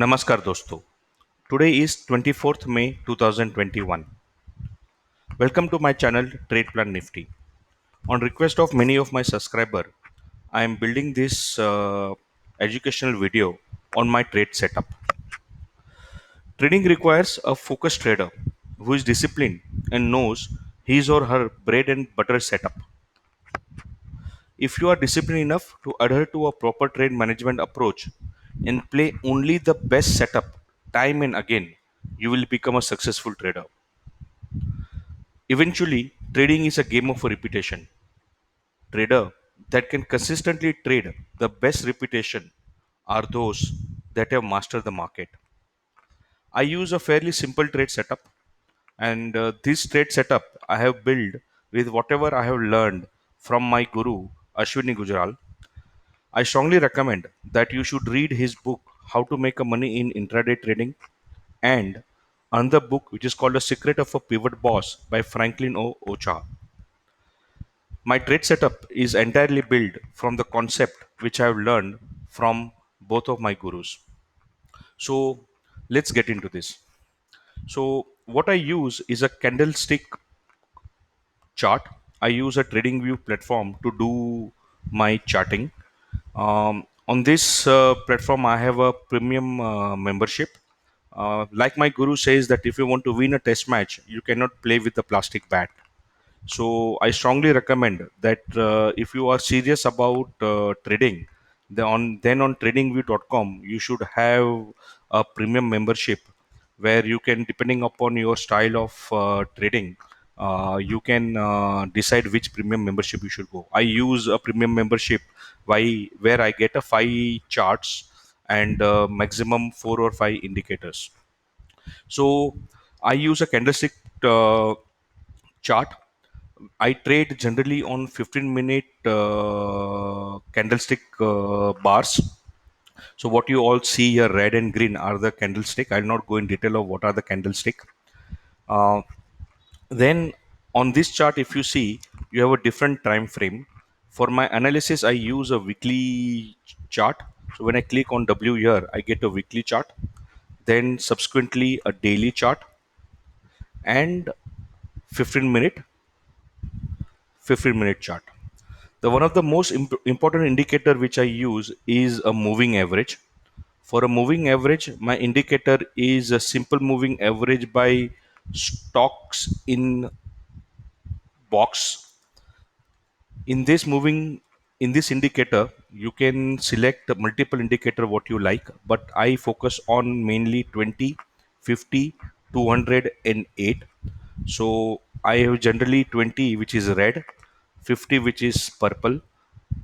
नमस्कार दोस्तों. Today is 24th May 2021. Welcome to my channel Trade Plan Nifty. On request of many of my subscriber, I am building this educational video on my trade setup. Trading requires a focused trader who is disciplined and knows his or her bread and butter setup. If you are disciplined enough to adhere to a proper trade management approach and play only the best setup time and again, you will become a successful trader. Eventually, trading is a game of repetition. Trader that can consistently trade the best reputation are those that have mastered the market. I use a fairly simple trade setup, and this trade setup I have built with whatever I have learned from my guru Ashwini Gujral. I strongly recommend that you should read his book How to Make a Money in Intraday Trading and another book which is called The Secret of a Pivot Boss by Franklin O. Ocha. My trade setup is entirely built from the concept which I have learned from both of my gurus. So let's get into this. So what I use is a candlestick chart. I use a TradingView platform to do my charting. On this platform, I have a premium membership. Like my guru says that if you want to win a test match, you cannot play with the plastic bat. So I strongly recommend that if you are serious about trading, then on tradingview.com you should have a premium membership where you can, depending upon your style of trading, you can decide which premium membership you should go. I use a premium membership where I get a 5 charts and maximum 4 or 5 indicators. So I use a candlestick chart. I trade generally on 15-minute candlestick bars. So what you all see here, red and green, are the candlestick. I'll not go in detail of what are the candlestick. Uh, then on this chart, if you see, you have a different time frame. For my analysis, I use a weekly chart. So when I click on W here, I get a weekly chart. Then subsequently a daily chart and 15-minute 15-minute chart. The one of the most important indicator which I use is a moving average. For a moving average, my indicator is a simple moving average by stocks in box. In this indicator, you can select multiple indicator what you like, but I focus on mainly 20, 50, 200 and 8. So I have generally 20 which is red, 50 which is purple,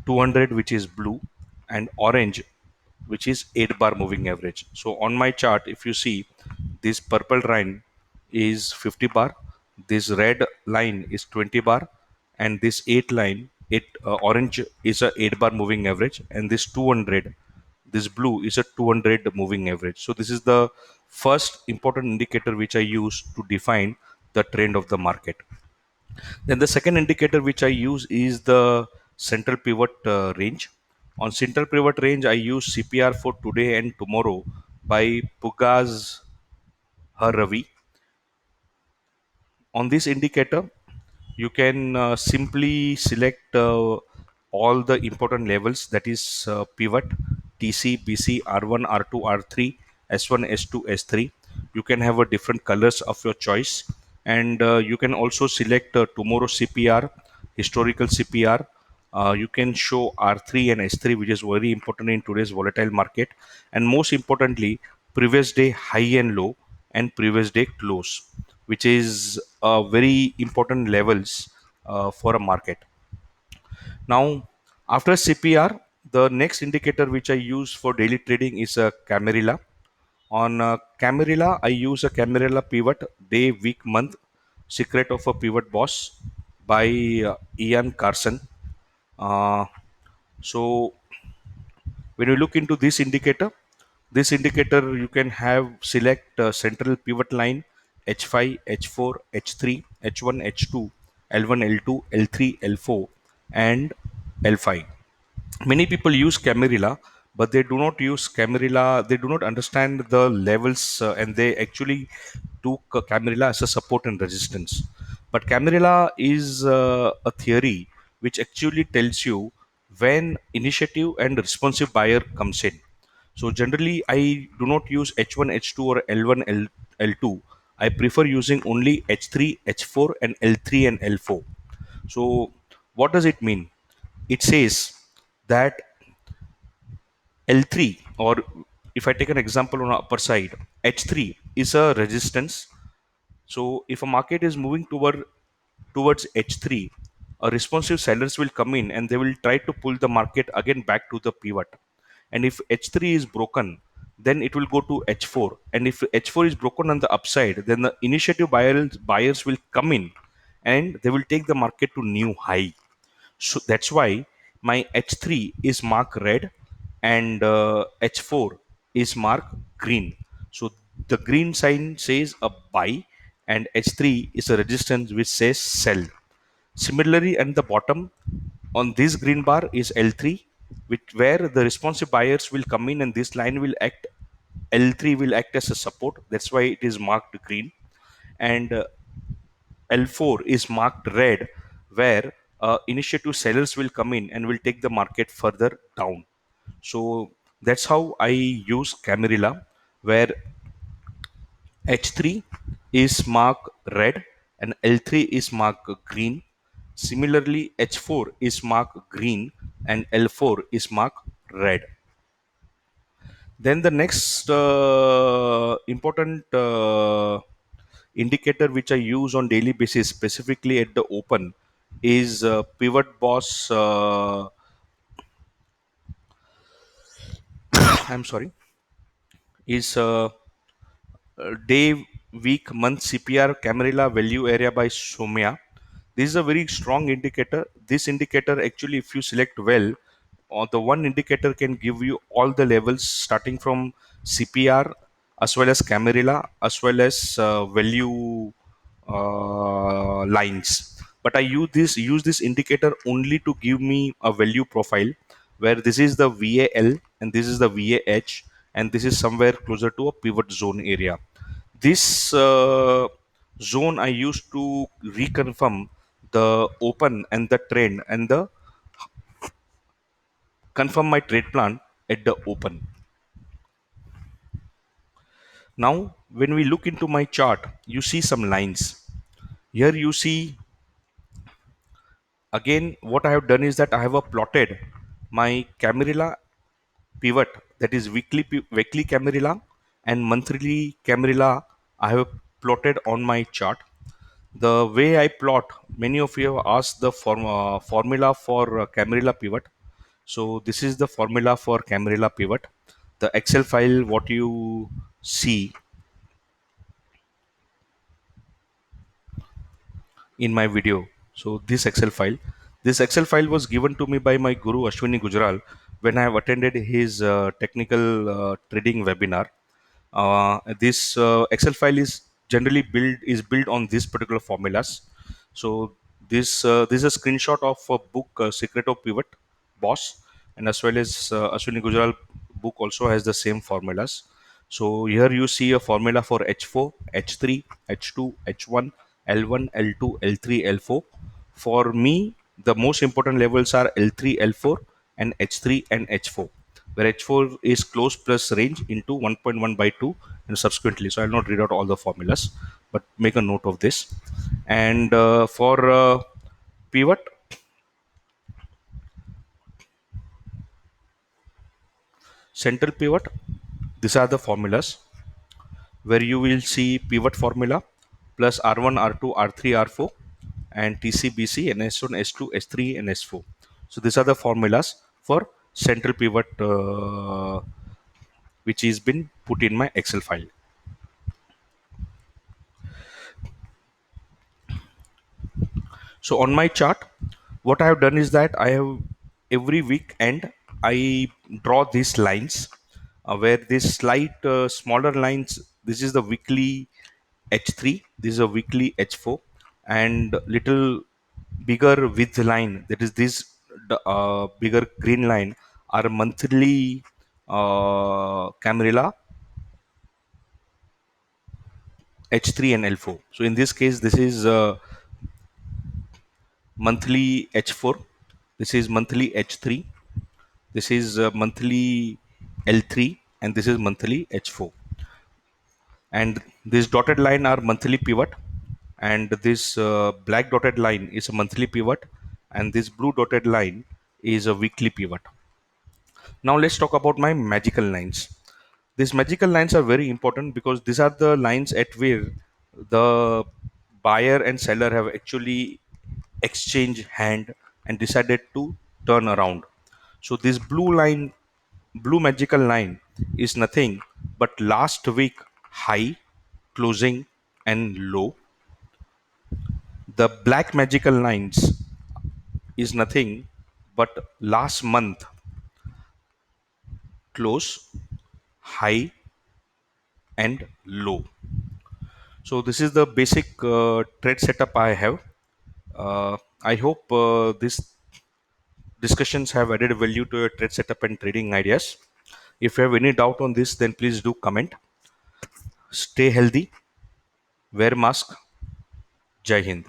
200 which is blue, and orange which is 8 bar moving average. So on my chart, if you see, this purple line is 50 bar, this red line is 20 bar, and this 8 line, it orange is a 8 bar moving average, and this 200, this blue is a 200 moving average. So this is the first important indicator which I use to define the trend of the market. Then the second indicator which I use is the central pivot range. On central pivot range, I use CPR for today and tomorrow by Pugaz Ravi. On this indicator, you can simply select all the important levels, that is pivot, TC, BC, R1, R2, R3, S1, S2, S3. You can have a different colors of your choice, and you can also select tomorrow CPR, historical CPR. You can show R3 and S3, which is very important in today's volatile market, and most importantly, previous day high and low and previous day close, which is very important levels for a market. Now, after CPR, the next indicator which I use for daily trading is a Camarilla. On Camarilla, I use a Camarilla pivot day, week, month, Secret of a Pivot Boss by Ian Carson. Uh, so when you look into this indicator you can have select central pivot line H5, H4, H3, H1, H2, L1, L2, L3, L4, and L5. Many people use Camarilla but they do not use Camarilla. They do not understand the levels, and they actually took Camarilla as a support and resistance. But Camarilla is a theory which actually tells you when initiative and responsive buyer comes in. So generally, I do not use H1, H2 or L1, L2. I prefer using only H3, H4, and L3 and L4. So what does it mean? It says that L3, or if I take an example on upper side, H3 is a resistance. So if a market is moving towards H3, a responsive sellers will come in and they will try to pull the market again back to the pivot. And if H3 is broken, then it will go to H4. And if H4 is broken on the upside, then the initiative buyers will come in and they will take the market to new high. So that's why my H3 is marked red and H4 is marked green. So the green sign says a buy and H3 is a resistance which says sell. Similarly, at the bottom on this green bar is L3, which where the responsive buyers will come in and this line will act. L3 will act as a support. That's why it is marked green. And L4 is marked red, where initiative sellers will come in and will take the market further down. So that's how I use Camarilla, where H3 is marked red and L3 is marked green. Similarly, H4 is marked green and L4 is marked red. Then the next important indicator which I use on daily basis, specifically at the open, is Pivot Boss. I'm sorry, is day, week, month CPR Camarilla value area by Somya. This is a very strong indicator. This indicator actually, if you select well, or the one indicator can give you all the levels starting from CPR as well as Camarilla as well as value lines. But I use this indicator only to give me a value profile where this is the VAL and this is the VAH and this is somewhere closer to a pivot zone area. This zone I used to reconfirm the open and the trend and the confirm my trade plan at the open. Now, when we look into my chart, you see some lines. Here you see again what I have done is that I have plotted my Camarilla pivot, that is weekly Camarilla and monthly Camarilla. I have plotted on my chart. The way I plot, many of you have asked the formula for Camarilla pivot. So this is the formula for Camarilla pivot. The Excel file, what you see in my video. So this Excel file was given to me by my guru Ashwini Gujral when I have attended his technical trading webinar. This Excel file is generally built on these particular formulas. So this is a screenshot of a book, Secret of Pivot Boss, and as well as Ashwini Gujral book also has the same formulas. So here you see a formula for H4, H3, H2, H1, L1, L2, L3, L4. For me, the most important levels are L3, L4, and H3 and H4, where H4 is close plus range into 1.1 by 2 and subsequently. So I'll not read out all the formulas, but make a note of this. And for pivot, central pivot, these are the formulas where you will see pivot formula plus R1, R2, R3, R4 and TCBC and S1, S2, S3 and S4. So these are the formulas for central pivot which is been put in my Excel file. So on my chart, what I have done is that I have every week end I draw these lines where this slight smaller lines. This is the weekly H3. This is a weekly H4, and little bigger width line. That is this bigger green line are monthly. Camarilla, H3 and L4. So in this case, this is monthly H4, this is monthly H3, this is monthly L3, and this is monthly H4. And this dotted line are monthly pivot, and this black dotted line is a monthly pivot, and this blue dotted line is a weekly pivot. Now let's talk about my magical lines. These magical lines are very important because these are the lines at where the buyer and seller have actually exchanged hand and decided to turn around. So this blue magical line is nothing but last week high, closing and low. The black magical lines is nothing but last month close, high and low. So this is the basic trade setup I have. I hope these discussions have added value to your trade setup and trading ideas. If you have any doubt on this, then please do comment. Stay healthy, wear mask. Jai Hind.